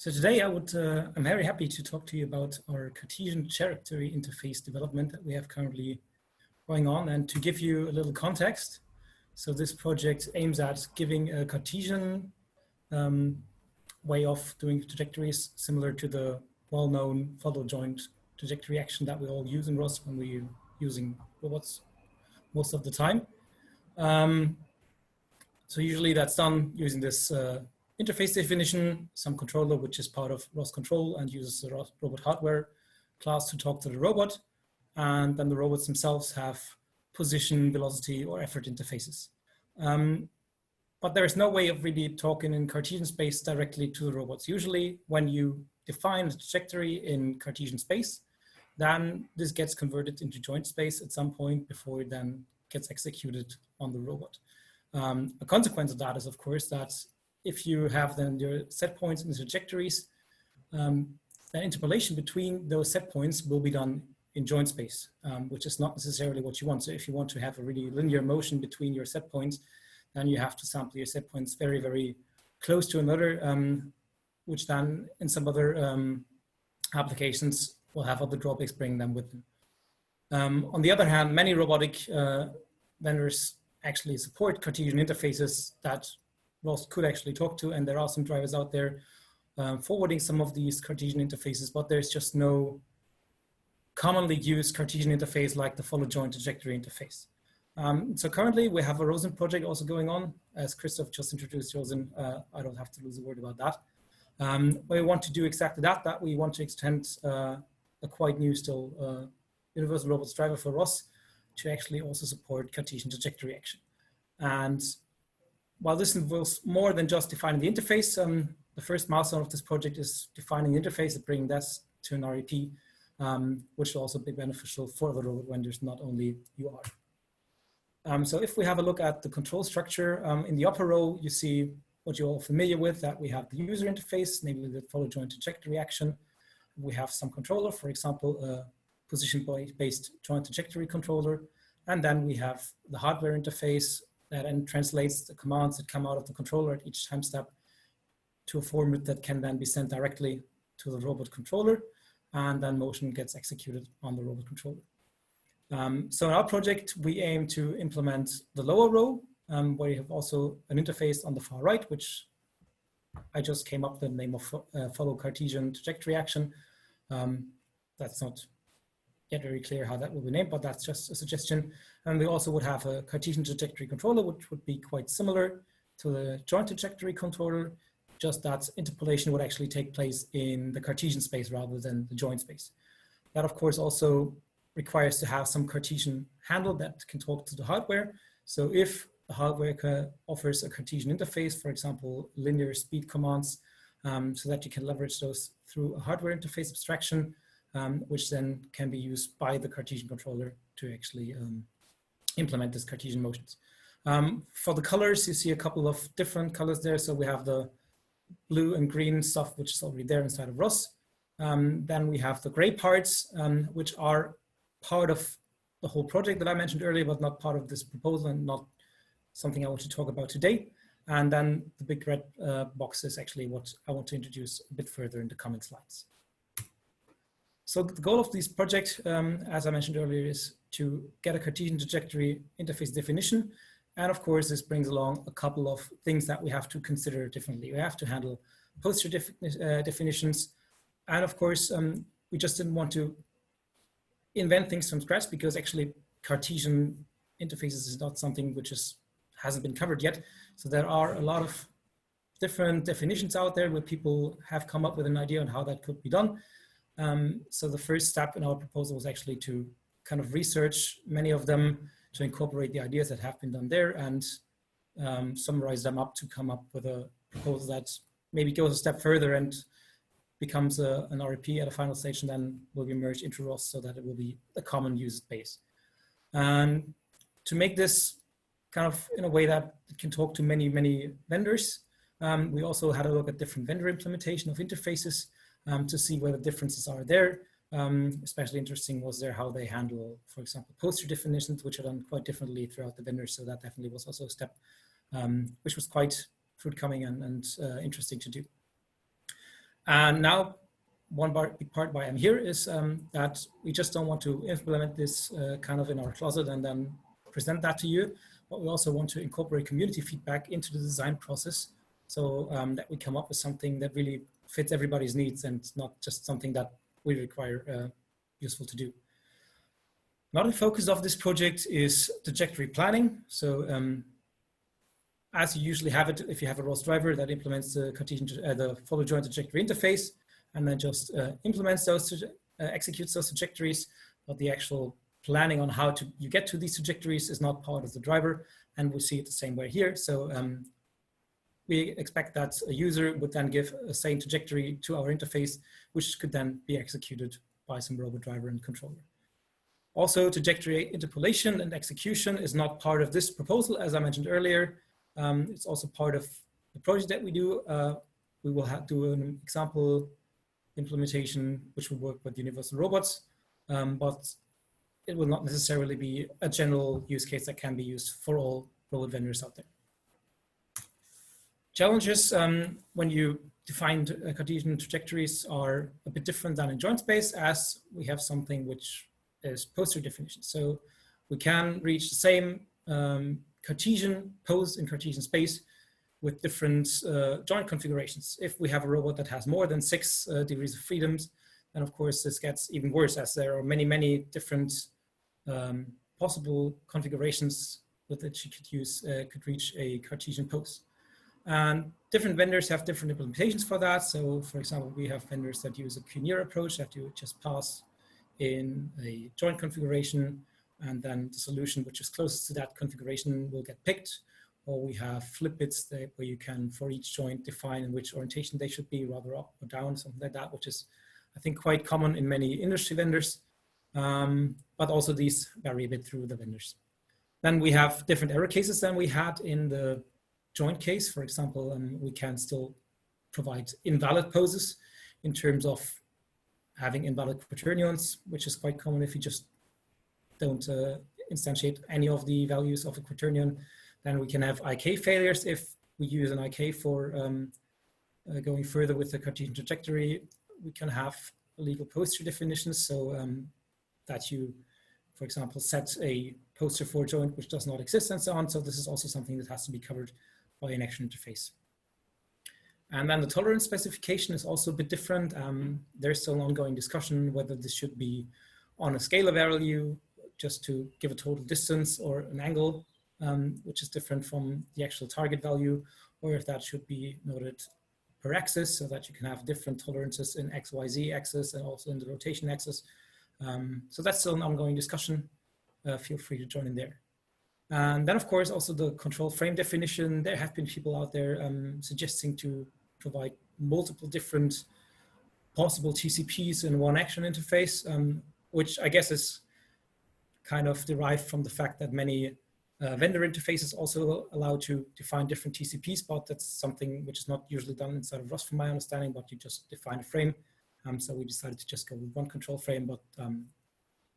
So today I'm very happy to talk to you about our Cartesian trajectory interface development that we have currently going on, and to give you a little context. So this project aims at giving a Cartesian way of doing trajectories similar to the well-known follow joint trajectory action that we all use in ROS when we're using robots most of the time. So usually that's done using this interface definition, some controller which is part of ROS control and uses the robot hardware class to talk to the robot. And then the robots themselves have position, velocity, or effort interfaces. But there is no way of really talking in Cartesian space directly to the robots. Usually when you define a trajectory in Cartesian space, then this gets converted into joint space at some point before it then gets executed on the robot. A consequence of that is, of course, that if you have then your set points and the trajectories, the interpolation between those set points will be done in joint space, which is not necessarily what you want. So if you want to have a really linear motion between your set points, then you have to sample your set points very, very close to another, which then in some other applications will have other drawbacks bring them with them. On the other hand, many robotic vendors actually support Cartesian interfaces that ROS could actually talk to, and there are some drivers out there forwarding some of these Cartesian interfaces, but there's just no commonly used Cartesian interface like the follow joint trajectory interface. So currently we have a ROSIN project also going on. As Christoph just introduced ROSIN, I don't have to lose a word about that. We want to do exactly that we want to extend a quite new still universal robots driver for ROS to actually also support Cartesian trajectory action. And while this involves more than just defining the interface, the first milestone of this project is defining the interface and bringing that to an REP, which will also be beneficial for the robot vendors, not only UR. So if we have a look at the control structure, in the upper row, you see what you're all familiar with, that we have the user interface, namely the follow joint trajectory action. We have some controller, for example, a position-based joint trajectory controller. And then we have the hardware interface that then translates the commands that come out of the controller at each time step to a format that can then be sent directly to the robot controller, and then motion gets executed on the robot controller. So in our project, we aim to implement the lower row, where you have also an interface on the far right, which I just came up with the name of follow Cartesian trajectory action. That's not yet very clear how that will be named, but that's just a suggestion. And we also would have a Cartesian trajectory controller, which would be quite similar to the joint trajectory controller, just that interpolation would actually take place in the Cartesian space rather than the joint space. That, of course, also requires to have some Cartesian handle that can talk to the hardware. So if the hardware offers a Cartesian interface, for example, linear speed commands, so that you can leverage those through a hardware interface abstraction, which then can be used by the Cartesian controller to actually implement these Cartesian motions. For the colors, you see a couple of different colors there. So we have the blue and green stuff, which is already there inside of ROS. Then we have the gray parts, which are part of the whole project that I mentioned earlier, but not part of this proposal and not something I want to talk about today. And then the big red box is actually what I want to introduce a bit further in the coming slides. So the goal of this project, as I mentioned earlier, is to get a Cartesian trajectory interface definition. And of course, this brings along a couple of things that we have to consider differently. We have to handle poster definitions. And of course, we just didn't want to invent things from scratch, because actually Cartesian interfaces is not something which hasn't been covered yet. So there are a lot of different definitions out there where people have come up with an idea on how that could be done. So the first step in our proposal was actually to kind of research many of them, to incorporate the ideas that have been done there and summarize them up to come up with a proposal that maybe goes a step further and becomes an REP at a final stage, and then will be merged into ROS so that it will be a common use base. And to make this kind of in a way that it can talk to many, many vendors, we also had a look at different vendor implementation of interfaces to see where the differences are there. Especially interesting was there how they handle, for example, poster definitions, which are done quite differently throughout the vendors. So that definitely was also a step which was quite forthcoming and interesting to do. And now, big part why I'm here is that we just don't want to implement this kind of in our closet and then present that to you, but we also want to incorporate community feedback into the design process, so that we come up with something that really fits everybody's needs and not just something that we require useful to do. Another focus of this project is trajectory planning. So as you usually have it, if you have a ROS driver that implements the Cartesian, the follow joint trajectory interface, and then just implements those, executes those trajectories, but the actual planning on how you get to these trajectories is not part of the driver, and we see it the same way here. So we expect that a user would then give a same trajectory to our interface, which could then be executed by some robot driver and controller. Also, trajectory interpolation and execution is not part of this proposal, as I mentioned earlier. It's also part of the project that we do. We will do an example implementation, which will work with universal robots, but it will not necessarily be a general use case that can be used for all robot vendors out there. Challenges when you define Cartesian trajectories are a bit different than in joint space, as we have something which is poster definition. So we can reach the same Cartesian pose in Cartesian space with different joint configurations. If we have a robot that has more than 6 degrees of freedoms, then of course this gets even worse, as there are many, many different possible configurations with which you could use, could reach a Cartesian pose. And different vendors have different implementations for that. So for example, we have vendors that use a Q-near approach, that you just pass in a joint configuration, and then the solution which is closest to that configuration will get picked. Or we have flip bits where you can, for each joint, define in which orientation they should be, rather up or down, something like that, which is, I think, quite common in many industry vendors. But also these vary a bit through the vendors. Then we have different error cases than we had in the joint case. For example, we can still provide invalid poses in terms of having invalid quaternions, which is quite common if you just don't instantiate any of the values of a quaternion. Then we can have IK failures if we use an IK for going further with the Cartesian trajectory. We can have illegal poster definitions, so that you, for example, set a poster for a joint which does not exist and so on. So this is also something that has to be covered by an action interface. And then the tolerance specification is also a bit different. There's still an ongoing discussion whether this should be on a scalar value, just to give a total distance, or an angle, which is different from the actual target value, or if that should be noted per axis, so that you can have different tolerances in X, Y, Z axis, and also in the rotation axis. So that's still an ongoing discussion. Feel free to join in there. And then, of course, also the control frame definition. There have been people out there suggesting to provide multiple different possible TCPs in one action interface, which I guess is kind of derived from the fact that many vendor interfaces also allow to define different TCPs, but that's something which is not usually done inside of ROS from my understanding, but you just define a frame. So we decided to just go with one control frame, but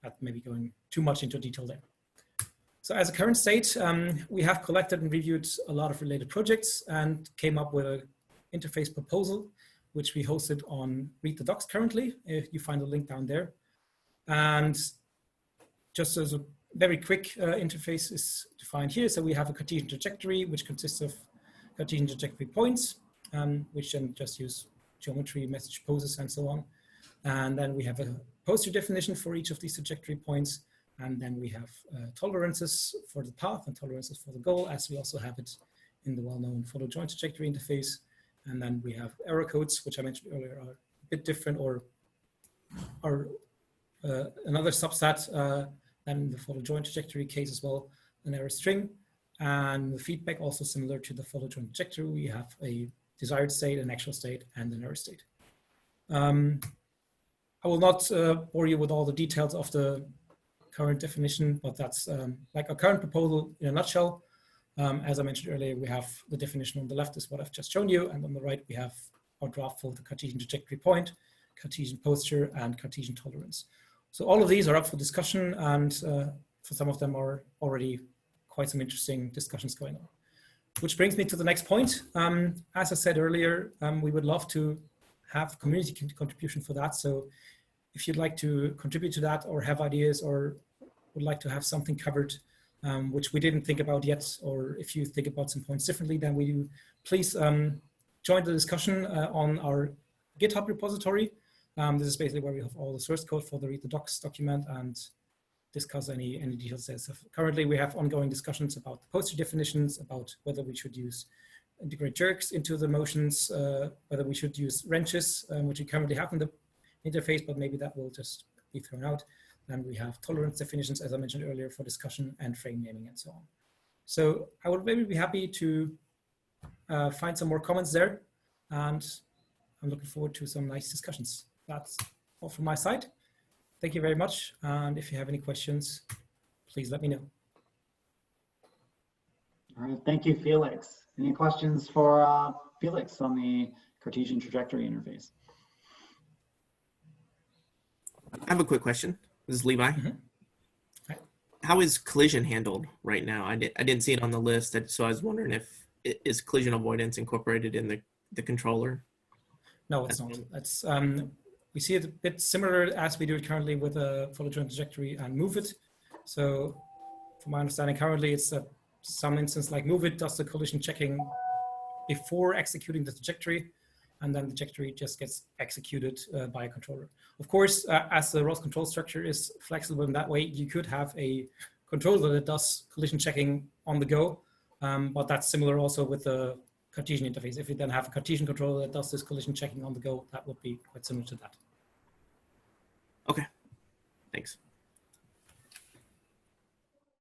that may be going too much into detail there. So as a current state, we have collected and reviewed a lot of related projects and came up with an interface proposal, which we hosted on Read the Docs currently. If you find the link down there. And just as a very quick interface is defined here. So we have a Cartesian trajectory, which consists of Cartesian trajectory points, which then just use geometry, message poses, and so on. And then we have a poster definition for each of these trajectory points. And then we have tolerances for the path and tolerances for the goal, as we also have it in the well-known follow joint trajectory interface. And then we have error codes, which I mentioned earlier are a bit different, or are another subset than the follow joint trajectory case as well, an error string. And the feedback also similar to the follow joint trajectory. We have a desired state, an actual state, and an error state. I will not bore you with all the details of the current definition, but that's like a current proposal in a nutshell. As I mentioned earlier, we have the definition on the left is what I've just shown you, and on the right we have our draft for the Cartesian trajectory point, Cartesian posture, and Cartesian tolerance. So all of these are up for discussion, and for some of them are already quite some interesting discussions going on. Which brings me to the next point. As I said earlier, we would love to have community contribution for that. So if you'd like to contribute to that or have ideas or would like to have something covered, which we didn't think about yet, or if you think about some points differently than we do, please join the discussion on our GitHub repository. This is basically where we have all the source code for the read the docs document and discuss any details there. So currently we have ongoing discussions about the poster definitions, about whether we should integrate jerks into the motions, whether we should use wrenches, which we currently have in the interface, but maybe that will just be thrown out. Then we have tolerance definitions, as I mentioned earlier, for discussion and frame naming and so on. So I would maybe be happy to find some more comments there. And I'm looking forward to some nice discussions. That's all from my side. Thank you very much. And if you have any questions, please let me know. All right, thank you, Felix. Any questions for Felix on the Cartesian trajectory interface? I have a quick question. This is Levi. Mm-hmm. Hi. How is collision handled right now? I didn't see it on the list, so I was wondering if is collision avoidance incorporated in the controller? No, it's not. That's we see it a bit similar as we do it currently with a follow joint trajectory and move it. So from my understanding currently, it's some instance like move it does the collision checking before executing the trajectory, and then the trajectory just gets executed by a controller. Of course, as the ROS control structure is flexible in that way, you could have a controller that does collision checking on the go, but that's similar also with the Cartesian interface. If you then have a Cartesian controller that does this collision checking on the go, that would be quite similar to that. Okay, thanks.